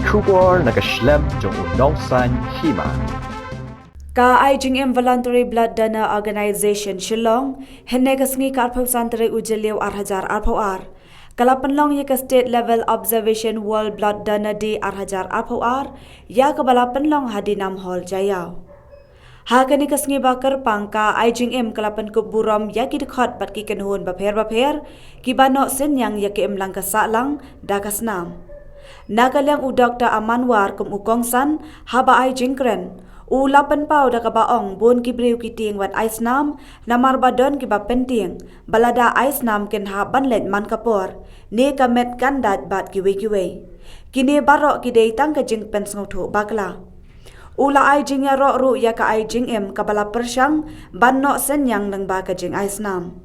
Kubor nakaslem jong unongsan hima. Ka IJIM Voluntary Blood Donor Organization Shillong henne kasngi karphau santre ujeliu 8,000 arphauar kalapanlong ye ka state level observation world blood donor day 8,000 arphauar ya ka balapanlong hadinam hall jayau hakani kasngi bakar pangka IJIM kalapan kuburam ya ki dekhot bat ki kenhun bapher ki banok sen yang ya ki emlang ka salang dakasnam nagalyang u Dr. Amanwar kum ukongsan haba IJIM kren ulapan pau da kabaong bun kibriu kiting wat ais nam namar badon ki ba penting balada ais nam ken ha banlet man kapor ne kamet kandat bat ki we kini barok ki dei tang ka jing pen snotho bakla ula IJIM ya ro ru ya ka IJIM kabala persyang banno sen yang nang ba ka jing ais nam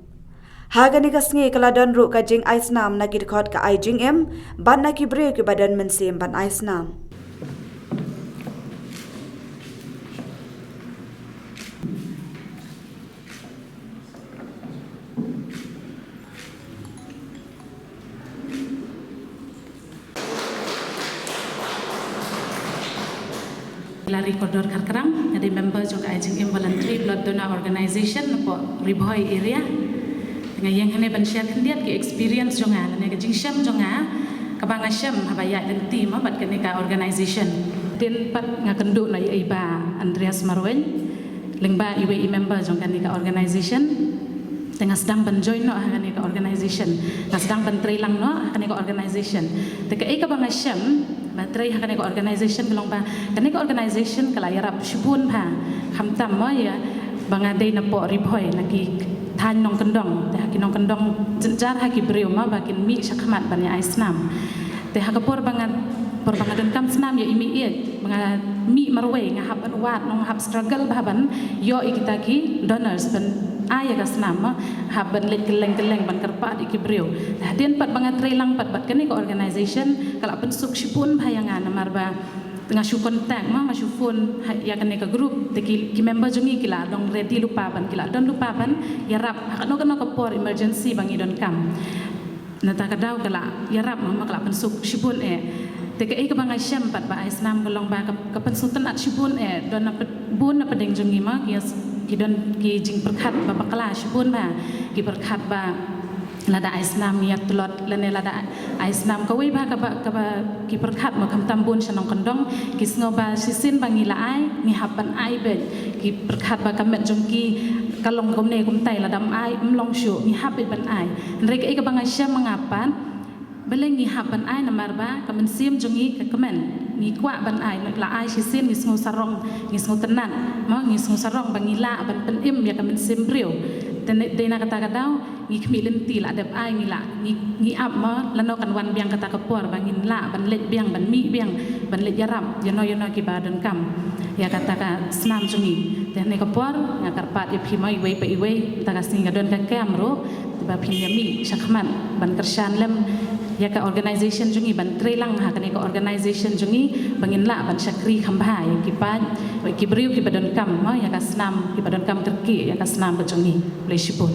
hagani kasngi kaladon ru ka jing ais nam na ki khot ka IJIM ban na ki bre ki badan mensim ban ais nam Lari koridor Karkarang, ada member juga IJIM Voluntary Blood Donor Organization po Riboy area. Dengan yang hanya ban-share kendiat ke experience jonga, dengan ke jingsham jonga, kabang asyam habaya dan tim bat kenika organization. Den pat ngakenduk na iba Andreas Marwen, lengba iwe member jonga kenika organization. Tengah sedang benjoin no kenika organization, tengah sedang bentrilang no kenika organization. Teka kabang asyam matrai hakane ko organization belong ba kane ko organization kala yarap shubun ba khamtam mo ya bangadai na po riboy lagi than nong kendong te hakinong kendong jenjar haki breu ma bakin mi sakhamat ban ya isnam te hakapor bangat por bangadan kam snam ya imi iet banga mi marwe ngahap wat nong hap struggle baban yo ikitaki donors ban aya ka snam haban lek keleng ban kerpa di kibreu hadin pat bangat trailang pat kane ko organization kala pensuk shipun bayangan marba tengah shu kontak ma shufun ya kane ka group te ki member jongi kila dong ready lupa ban kila don lupa ban ya rap hakano ka por emergency bangi don kam nata kadau kala ya rap ma kala pensuk shipun te ka bangai syam pat ba islam golong ba ka pensutan at shipun don bun na pedeng jongi ma ki don ki jing perkhat ba bakala shipun ba ki perkhat ba lada islam ya tulot lene lada islam kawi ba ka ki perkhat ma kam tambun sanong kondong ki sngoba sisin bangila ai ni hapan ai be ki perkhat ba kamet jongki kalong komne kumtai ladam ai mlong shu ni habit ban ai rek ka bangai syam mangapan beleng ni hapan ai namar ba kamen sim jongi ka kemen ni kwa ban ai la ai sisin ni sngo sarong ni sngo tenan ma ni sngo sarong bangila ban penim ya kamen sim breu dena kata daw ni kemilin ti la dep ai ni la ni ap ma lano kan wan biang kata kapor bangin la ban let biang ban mi biang ban let yaram yono ki badan kam ya kata ka snam jongi dene kapor ngakarpat ya phima iwe pe iwe ta kasing gadon ka kamro tiba phim mi sakman ban kershan lem ya ka organization jongi ban trelang ha kane ka organization jongi bangin la ban sakri khamba ya kipan ki briu ki badan kam ma ya ka snam ki badan kam terki ya ka snam jongi bleshipun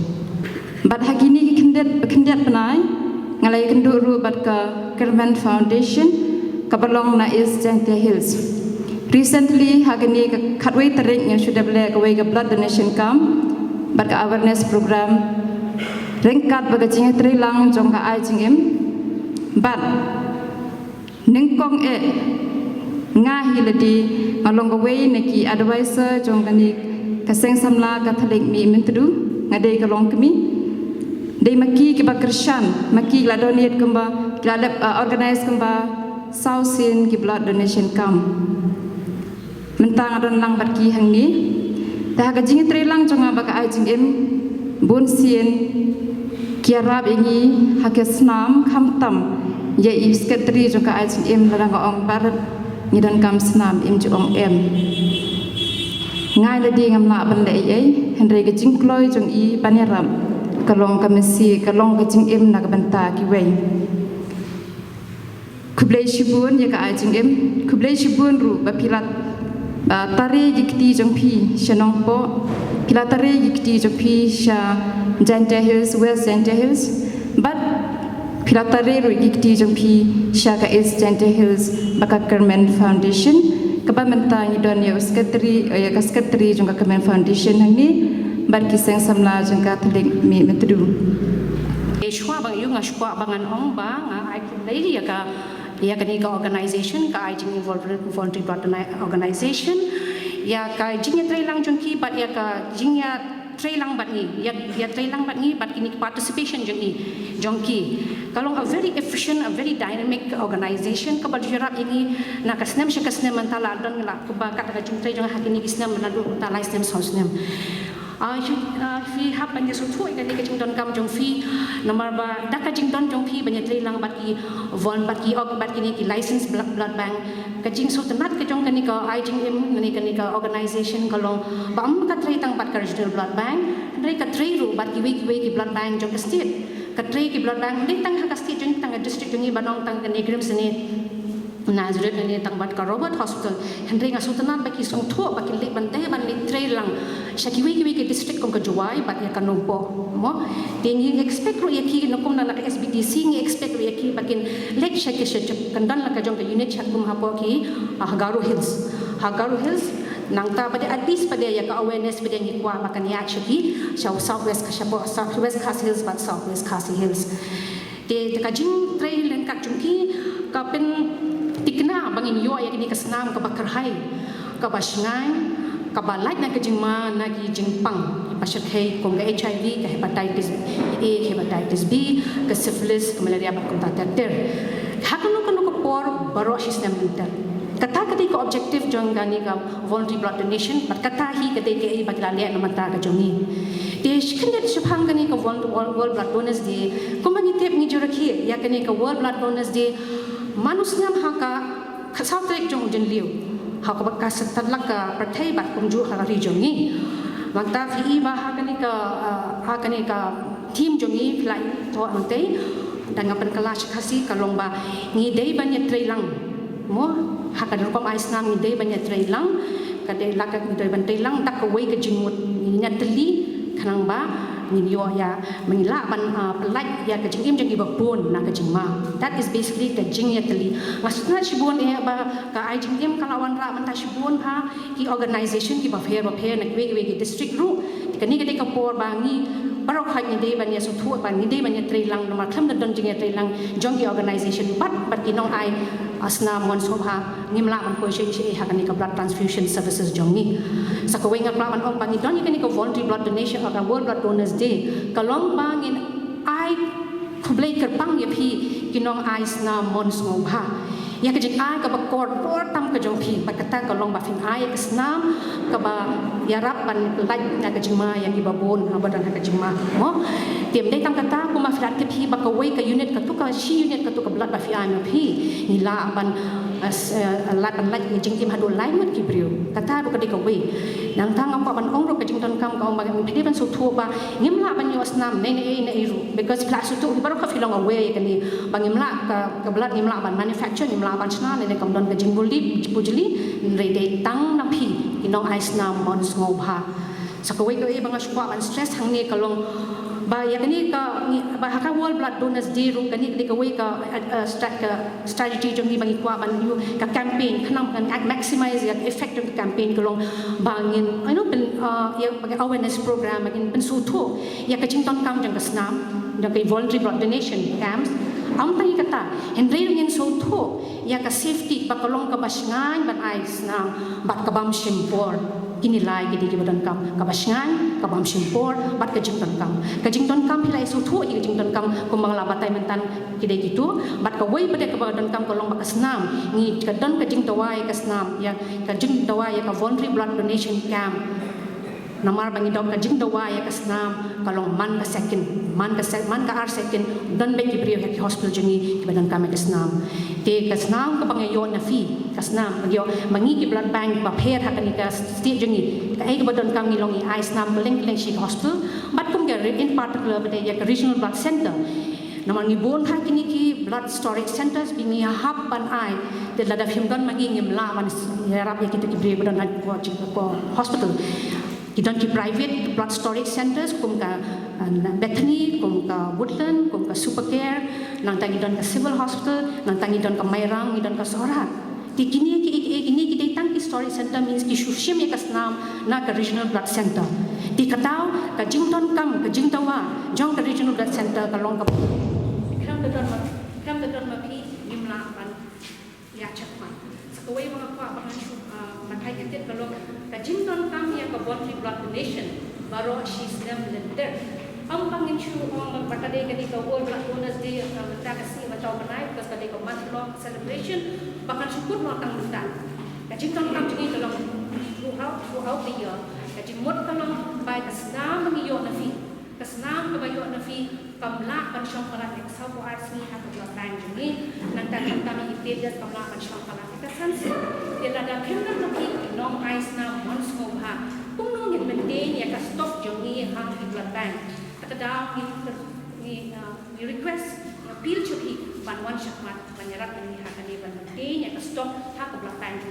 bat hakini ki kendet penai ngalai kendu ru bat ka Kerman Foundation kabalong na is Jante Hills recently hakini ka khatwei tarik nya sudah bele ka wei ka blood donation camp bat ka awareness program rengkat baga jinga trelang jong ka IJIM but ningkong ngahi ladi along the way neki advisor jong kani kaseng samla katolik mi mentru ngadai kalong kami dei maki ki bakrshan maki la donate kamba la organize kamba sausin ki blood donation camp mentang adon lang bat ki hang ni ta ga jing trelang jong ba ka IJIM bon sien kiarab ingi hakesnam khamtam ya iskatri juga IJIM larang ong barat ni dan kam snam im ju ong ngai la di ngam la ban le ai henre ga jing kloi jong i paneram kalong kamisi kalong ga jing im na ga banta ki wei kublai shibun ya ka IJIM kublai shibun ru ba pilat tari yikti jong pi shanong po pilat tari yikti jong pi sha Jante Hills West Jante Hills but Pilatari Rugikti Jompi Shaka East Gentle Hills Baka Kerman Foundation Kabamenta Nidon ya Sekretari Jongka Kerman Foundation Hangni Barkiseng Samla Jongka Telik Mi Metru Shwa bang yung shwa bangan ong ba nga lady ya ka ni ka organization ka jing voluntary organization ya ka jing tray lang jongki but ya ka jing ya tray lang bat ni ya tray lang bat ni but kini participation jongki kalong a very efficient a very dynamic organization ka berjarap ini na kasnem mentala don la ka ba kata jing tray jong hakini kisnem nadu talai stem sosnem fi hap banyak suatu ikan ni kacang don kam jong fi nomor ba dak kacang don jong fi banyak teri lang baki von baki ok baki ni ki license blood bank kacang suatu nat kacang kani ka IGM kani ka organization kalong ba am ka teri tang bat ka regional blood bank dari ka teri ru baki ki blood bank jong ka state ka teri ki blood bank ni tang ka state jong tang district jong ni banong tang kani grim sini Nazareth ni tang bat ka Robert Hospital Henry nga sultanan baki song thuak baki le bante ban le tray lang shakiwi ki district kong ka Juwai bat ya kanumpo mo tingi expect ro yaki nakum na ka SBTC ngi expect ro yaki bakin lek shaki shachap kandan la ka jong ka unit chakum hapo ki Hagaru Hills nang ta pada at least pada ya ka awareness pada ngi kwa bakan ya shaki southwest ka shapo southwest Khasi Hills but southwest Khasi Hills te ka jing tray len ka jungki ka pen tikna bangin yo ya kini kasnam ka bakarhai ka basngai ka balai na ka jingma na ki jingpang pasir khai kong ka HIV ka hepatitis A hepatitis B ka syphilis ka malaria ba kong tater hakano ko por baro system inter kata ka objective jong gani ka voluntary blood donation but kata hi ka ke bagla le na mata ka jongi te shikande shubhang gani ka world blood donors day kumani tep ni joraki ya kani ka world blood donors day manusia haka kasau trek jong jen liu haka bakas talak ka perthai bat kumju haka ri jongi magta fi ba haka ni ka team jongi fly to antai dan ngapan kelas kasi kalong ba ngi dei banyak trailang mo haka rukom aisnam ngi dei banyak trailang ka dei lak ngi dei bantai lang tak away ka jingmut ni nyatli kanang ba minyo ya mengila ban pelaj ya kejing jeng ibabun na kejing ma that is basically kejing ya teli maksudnya shibun ba ka IGM kalawan ra man ta shibun ha ki organization ki ba phe na kwe ki district ru kani ka por bangi barok khat ni de ban ya so thu ban ni de ban ya trei lang ma tham da don jing ya trei lang jong ki organization but ki nong ai asna mon sobha ngimla man ko she ha kani ka blood transfusion services jong ni sakaweng nga man ong bangi don kani ka voluntary blood donation or world blood donors day kalong bangin ai kublai kerpang ya phi kinong ai sna mon sobha ya ka jing ai ka bakor por tam ka jong phi bakata kalong ba fin ai ka snam ka ba yarap ban lai na ka jing ma yang ibabon abadan ka jing ma mo tiam dai tam kata ko ma flat ke phi bakawai ka unit ka tu ka shi unit ka tu ka blood ba fi ai ma phi ni la ban lat ban lai jing tim hadu lai mat ki brio kata ro ka dei ka wei nang tang apa ban ong ro ka jing ton kam ka ong ba phi ban so thu ba ngim la ban yo snam nei na ru because flat su tu ba ro ka fi long away ka ni bangim la ka blood ngim la ban manufacture ngim la ban chna ne kam don ka jing buli pujli rei dei tang na phi inong ais na mon ngobha sakawai ko bang aswa ban stress hang ni kalong ba ya kani ka ba haka world blood donors day ru kani ka wai ka strategy jong ni bang ikwa ban yu ka campaign khanam kan maximize ya effect of the campaign kalong bangin I know pen ya bang awareness program bangin pen su thu ya ka ching ton kam jang ka snam jang ka voluntary blood donation camps am tai kata henry rin so thu ya ka safety pa kalong ka basngan ban ais na bat ka bam shimpor kinilai gidi ki badan kam ka basngan ka bam shimpor bat ka jington kam hilai so thu i jington kam ko mangla batai mentan kide gitu bat ka wei pada ka badan kam kalong ba snam ni ka don ka jing tawai ka snam ya ka jing tawai ya ka voluntary blood donation camp namar bangi dok ka jing tawai ya ka snam kalong man ka ar second don be ki brio ya ki hospital jingi ki badan kam ka snam te ka snam ka bangayo na fi ka snam bagyo mangi ki blood bank ba pher ha ka state jingi ka ai ka badan kam ni long i ai snam leng shi hospital but kum ga in particular ba ya ka regional blood center namar ni bon ha kini ki blood storage centers bingi hub ban ai te lada phim don mangi ngim la man yarap ya ki te ki brio badan ko hospital Idon ki private blood storage centers kum ka Bethany, kum ka Woodland, kum ka Supercare, nang tangi don ka Civil Hospital, nang tangi don ka Mairang, ngi don ka Sorat. Di kini kita tang ki Story Center means ki shushim ya kasnam na ka Regional Blood Center. Di katau ka Jington kam ka Jingtawa, jong ka Regional Blood Center ka long ka. Kam da don ma pi nimla pan ya chakman. Sakaway mga pa makai kitit kalau ka Jington kam ya ka voluntary blood donation baru she's them lender. Ang pangin siya ang magpatay kani ka World Blood Donors Day ang magkakasi matao manay because kani ka month long celebration bakal syukur mo tang mendan. Kajington kam jini tolong throughout the year. Kajimot tolong by kasnam mangiyo na fi. Kasnam kabayo na fi kamla kan siyang pala sa po arts ni at the time jini nang tanong kami itedas kamla kan siyang pala kasansi. Ila da kenda na fi long ice na once mo ha. Kung nung maintain ya ka stop joni hang blood bank. Kadang ni request appeal cuti banwan syakmat banyarat ini hakani banting yang stop hak blood bank.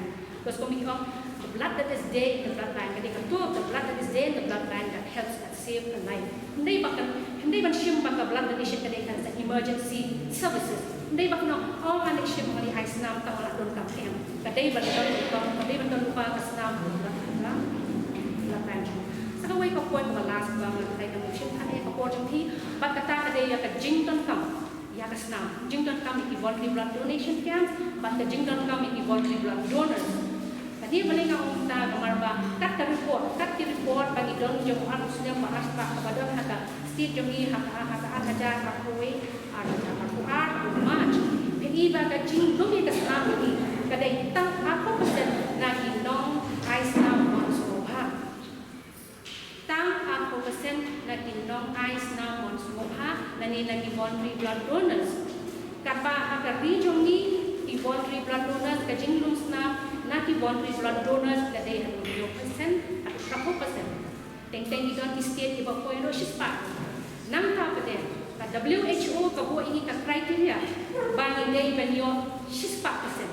Terus kami the blood that is there in the blood bank. Jadi ketua the blood that is there in the blood bank that helps and save a life. Hindi ban syum baka blood donation kadang kan emergency services. Hindi baka no all man syum mali high snam ka wala don kam kem. Kadang ban lupa ka snam blood bank. Sakaway ka point malas bang kay kamushin ane ka po jengti bat kata kada ya ka Jington kam ya ka snam Jington kam ki voluntary blood donation camp bat ka Jington kam ki voluntary blood donors tadi paling ka umta kamarba kat ki report bagi don jong harus yang bahas pak kepada haka state jongi haka aja ka kowe ada match pegi ba ka Jing lomi ka snam ni kada itang ako persen lagi nong ai snam na tinong ice na monsmoha na nilagi voluntary blood donors. Kapa agar region ni voluntary blood donors kajinglums na ki voluntary blood donors kadai 0% atau 10%. Teng-teng di don state iba ko ino shispa. Nang ta pade ka WHO ka bo ini ka criteria bagi dei banyo shispa persen.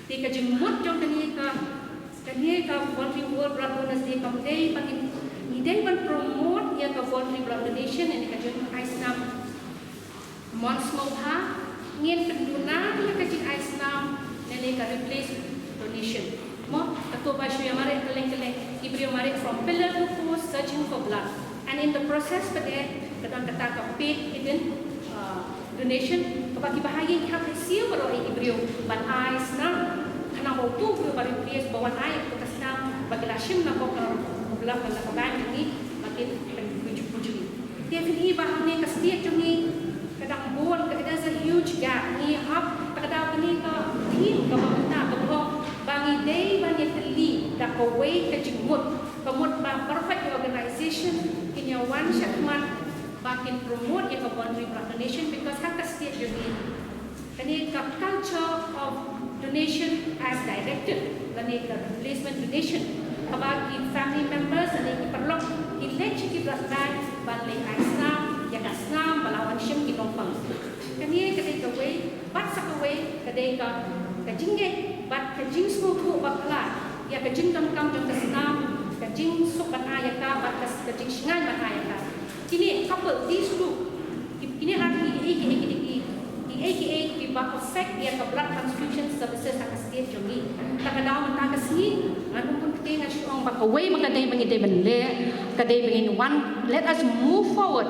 Ti ka jimut jong kani ka voluntary blood donors di kam dei bagi They will promote yang ke voluntary blood donation yang dikajun Aisnam Monsmobha ngin penduna yang kajin Aisnam yang ke replace donation. Mo atau basyo yang marik keleng ibrio marik from pillar to post searching for blood. And in the process pada kadang kata ke paid hidden donation kebagi bahagi hak hasil baru ibrio ban Aisnam kena bau tu brio baru replace bawan air ke Aisnam bagi lashim na ko belah pada kaban ini makin pujuk-pujuk. Dia pilih bahan ni kesetiak ni kadang bon kadang a huge gap ni hab kadang ni ke team ke pemerintah ke bohong bangi day banyak teli dak away ke jemut kemut ba perfect organization in your one syakmat makin promote yang ke voluntary blood donation because hak kesetiak ni kani ke culture of donation as directed lani ke replacement donation bagi family members dan perlu elect ki blood bank balik Islam ya kasnam balawan syim ki nompang kani kedai kawai bat sakawai kedai ka kajingge bat kajing semua tu bakla ya kajing kam jong kasnam kajing sok bat ayaka bat kajing singan bat ayaka kini couple these two kini hati AKA ba affect dia ke blood transfusion services tak state jongi tak ada mentang kesini anu pun kita ngasih orang bak away mengadai mengidai benle kadai bengin one let us move forward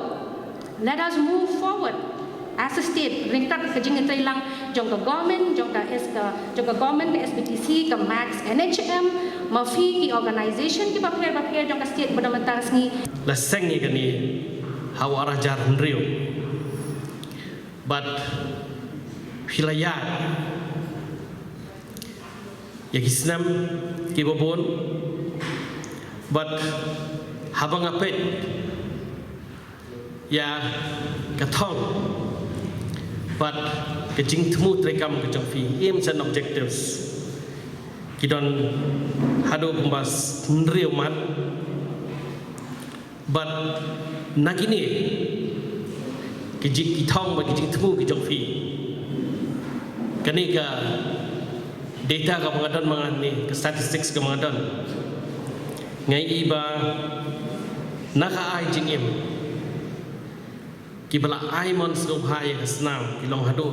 as a state ringkat kejing lang jong ke government jong ke government ke SBTC ke Max NHM mafi ki organisation ki bapir jong ke state pada mentang sini leseng ni kani hawa rajar rio but hilayat ya kisnam kibobon but habang apet ya katong but kejing temu trekam kejong fi aims and objectives kidon hado kumbas nrio mat but nakini kejing kitong bagi kejing temu kejong fi kani ka data ka mengadon mangan ni ke statistics ka mengadon ngai iba naka ai jing im Kibala ai mon snobhai ka snam kilong hadu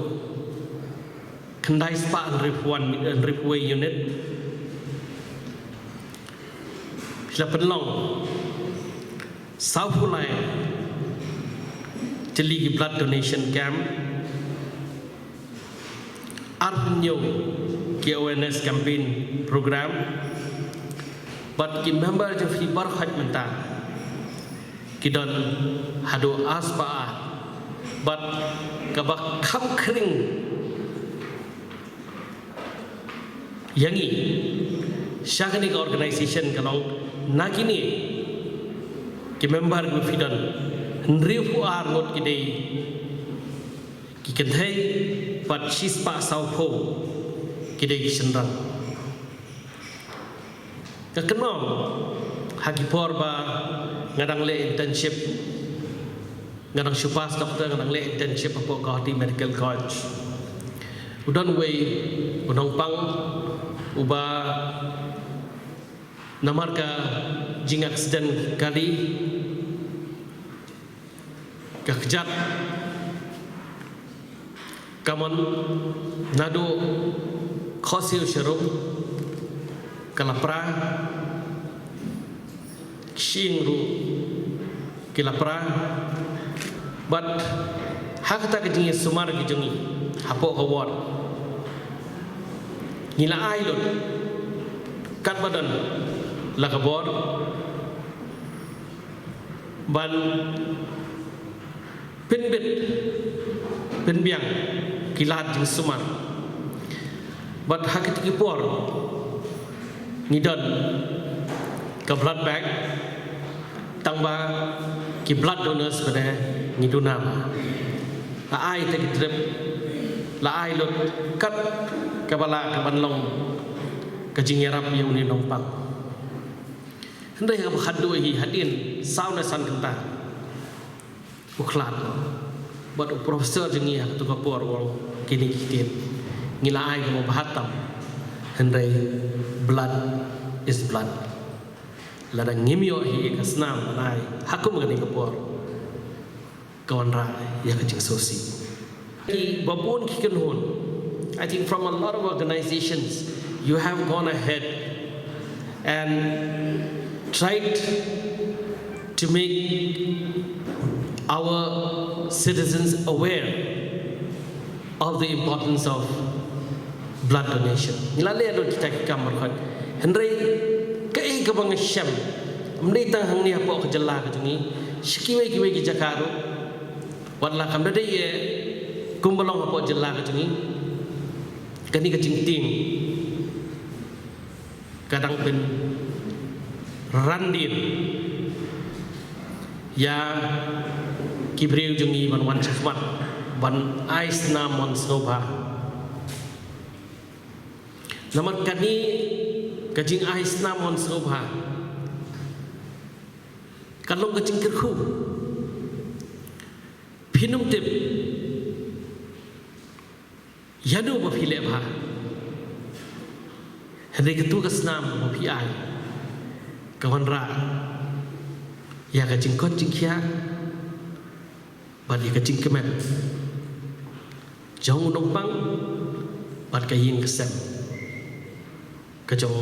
kendai spa ribuan unit sila penlong saufulai jeli blood donation camp arnyo ki awareness campaign program but ki member je fi barkhat menta kidon hadu aspa but kabak kham kring yangi shagani organization kalong nakini ki member gu fidan nriu arnot kidei ki kenthai pat shispa saupho kidei senrang kakenom hagipor ba ngadang le internship ngadang supas doktor ngadang le internship apa Guwahati Medical College udan way unang pang uba namarka jing accident kali kakjat kaman nado khosil sharum kalapra shingru kilapra but hakta ke jingi sumar ki jungi hapo kawar nila ailon kat badan lakabor ban penbet penbiang kilat jing sumar but hakit ki por nidon ke blood bank tangba ki blood donors pada ngiduna la ai te ki trip la ai lot kat kabala ka banlong ka jingerap yang ni nompang hendai ka khadu hi hadin sauna san kenta uklat buat profesor jengi tu ka por wong kini kitin ngila ai ka bahatam hendai blood is blood lada ngimyo hi ka snam nai hakum ngani ka por kawan ra ya ka jing sosi ki babun ki kan hon I think from a lot of organizations you have gone ahead and tried to make our citizens aware of the importance of blood donation. Nilale ado kita kamar kan. Hendai kei kabang syam. Mendai tang hang ni apa kejala ke jungi. Sikiwe ki jakaru. Wala kam dade ye kumbalong apa jela ke jungi. Kani ke jingting. Kadang pen randin ya kibriu jungi ban wan chakmat ban ais na mon soba namat kani kajing ais na mon soba kalong kajing kirku pinum tip yanu ba phile ba hendai ketu kasnam ba phi ai kawan ra ya kajing kot jingkia badi kajing kemet jauh numpang bad kayin kesem kajong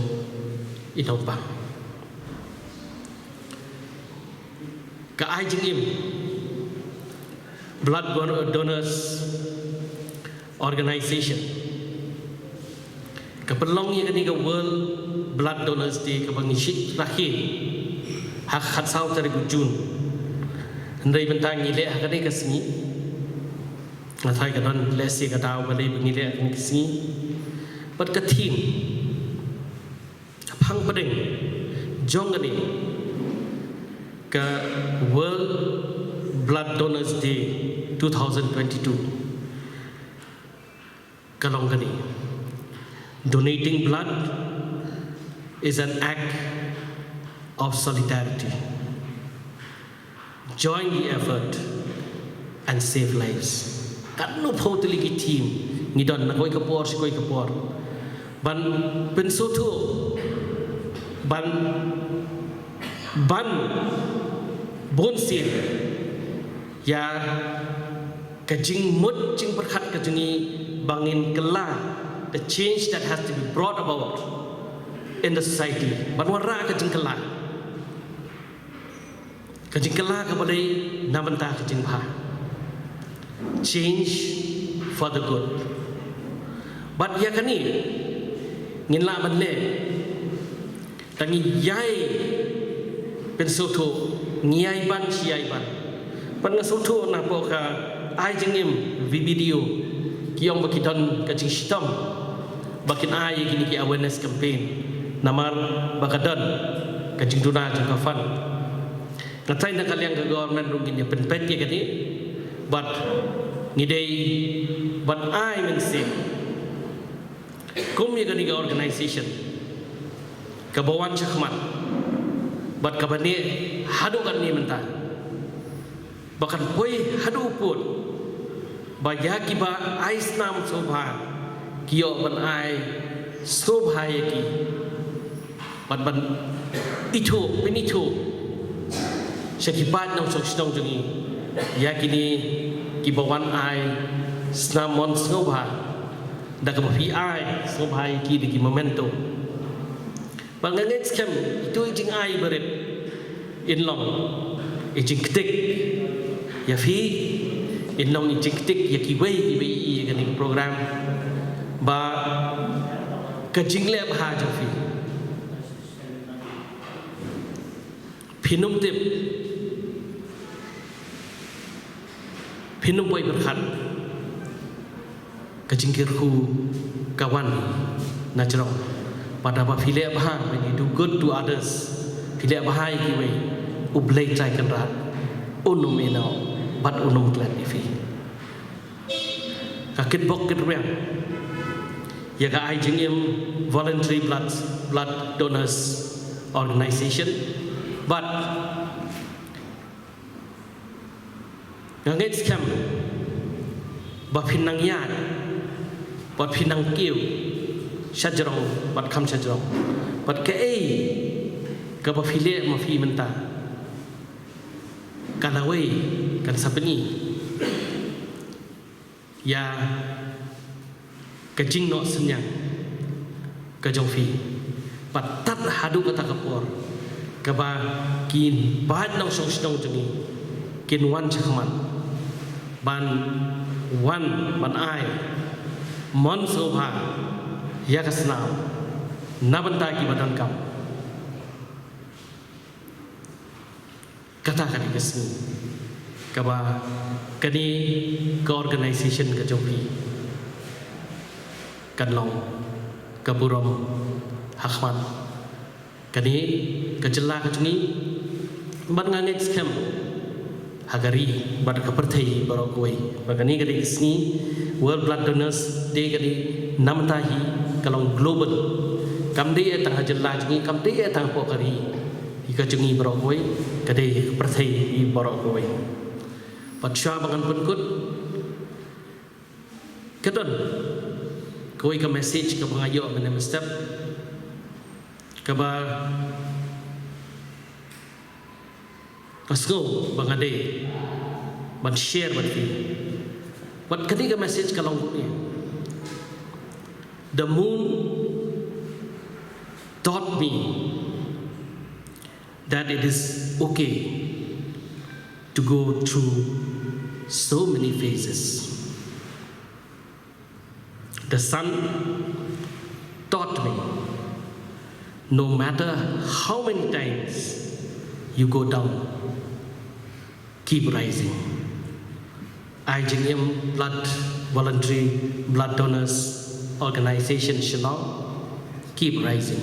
inumpang ka ai jing im blood donors organization kapelong ye kani ka world blood donors day ka bangishit rakhir hak khat sau tari Jun hendai bentang ngile hakane kasni ngathai ka don lesi ka daw balai ngile kan kasni pat ka thim phang padeng jongani ka World Blood Donors Day 2022 kalong kani donating blood is an act of solidarity. Join the effort and save lives. Kanu photili ki team ngidon na koi kapor si koi kapor ban pensotu ban bonsin ya kajing mut jing berkat kajingi bangin kela the change that has to be brought about in the society banwara kajing kela kebalai namanta kajing pha change for the good but ya kani ngin la ban le tangi yai pen soto ngiai ban siai ban pan soto na po ka ai jingim video kiong bakidon kajing sitam bakin ai gini ki awareness campaign namar bakadon kajing duna jang kafan ngatai na kaliang ke government rungin ya pen ya kani but ngidei but ai men say kum ya kani ga organization kabawan chakmat but kabani hadu kan ni mentah bahkan poi hadu pun bayaki ba ais nam sobha kiyo ban ai sobha ki ban itu pinitu sekibat nang sok stong jungi yakini kibawan ai snamon sobha da ka pi ai sobha ki di momento banganget scam itu jing ai beret in long ijing ketik ya fi in long ijing ketik ya kibai kan program ba kajing le ba jo fi pinum tip pinum boy berkat kajing kirku kawan natural pada apa file bah when you do good to others file bah kiwe ublay cai kenrat unum enau bat unum klan ifi kakit bok ketrem ya ka ai jingim voluntary blood donors organization but ngait scam ba pinang yat bat pinang kiu syajarong bat kam syajarong bat ke ka ba file ma fi menta kalawai kan sapeni ya kajing no senyang kajong fi bat tat hadu kata kapor ka ba kin ban nang song song jeni kin wan chakman ban wan ban ai mon sobha ya kasnam nabanta ki badan kam kata kali kesni kaba kani ke organization ke jopi kan long kaburom hakman kani kejela kejungi ban ngangit scam hagari bad kaperthai barokoi bagani kali kesni World Blood Donors Day kali namtahi kalong global kamde tang hajalla jingi kamde tang pokari ika jingi barokoi kade perthai barokoi patsha bangan penkut kedon koi ka message ka bangayo menem step kaba pasgo bangade ban share berarti buat ketiga message kalong ni the moon taught me that it is okay to go through so many phases. The sun taught me no matter how many times you go down, keep rising. IGM Voluntary Blood Donors Organization Shillong, keep rising.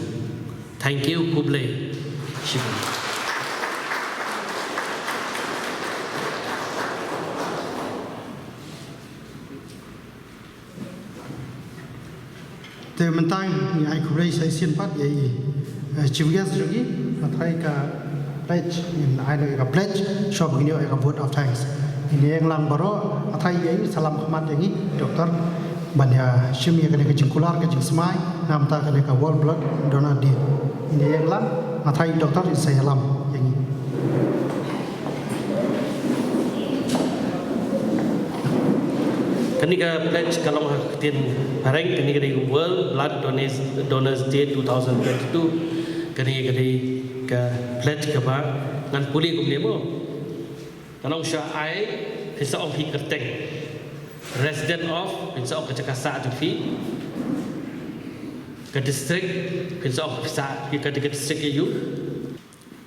Thank you, Kublai Shibun. Te mentang ni ai Kublai sai sian pat ye chivias jogi mathai ka pledge in ai ka pledge shop ginyo ka vote of thanks. Ini yang lang baro athai ye salam khmat yangi doktor banya shimi ka ne jingkular ka jingsmai namta ka ne ka World Blood Donor Day. Ini yang lang athai doktor salam yangi Kenika pledge kalau tin bareng kenika dari World Blood Donors Day 2022 kenika dari ke pledge ke ba ngan puli kum nemo. Kalau sya ai bisa om hi kerteng resident of bisa om kecakasa jufi ke district bisa om bisa ke district EU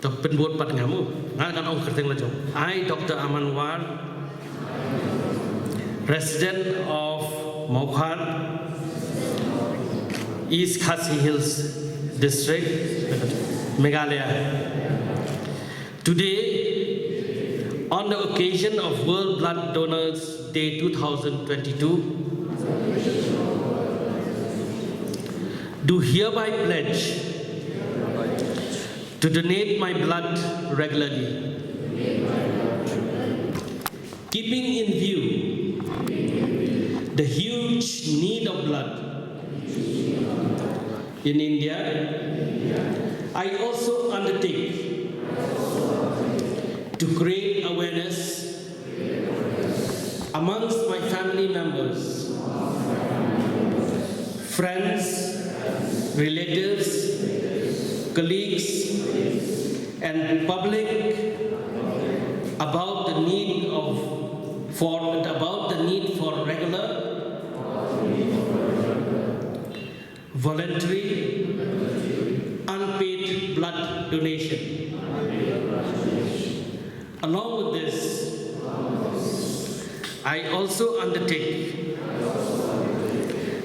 to penbuat pat ngamu ngan kan om kerteng lajo. I Dr. Amanwar, resident of Mokhar, East Khasi Hills District, Meghalaya. Today, on the occasion of World Blood Donors Day 2022, do hereby pledge to donate my blood regularly, keeping in view the huge need of blood in India. I also undertake to create awareness amongst my family members, friends, relatives, colleagues, and public about the need for regular, voluntary, unpaid blood donation. Along with this, I also undertake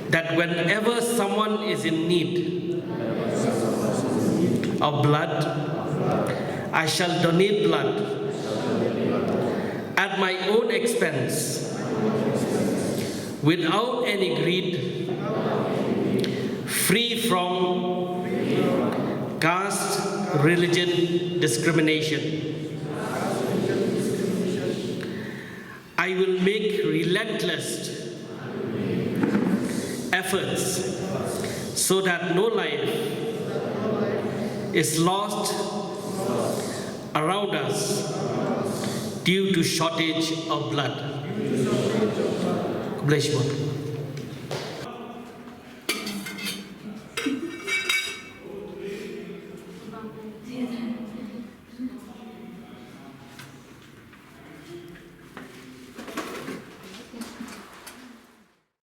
that whenever someone is in need of blood, I shall donate blood at my own expense, without any greed, free from caste, religion, discrimination. I will make relentless efforts so that no life is lost around us due to shortage of blood. Bless you.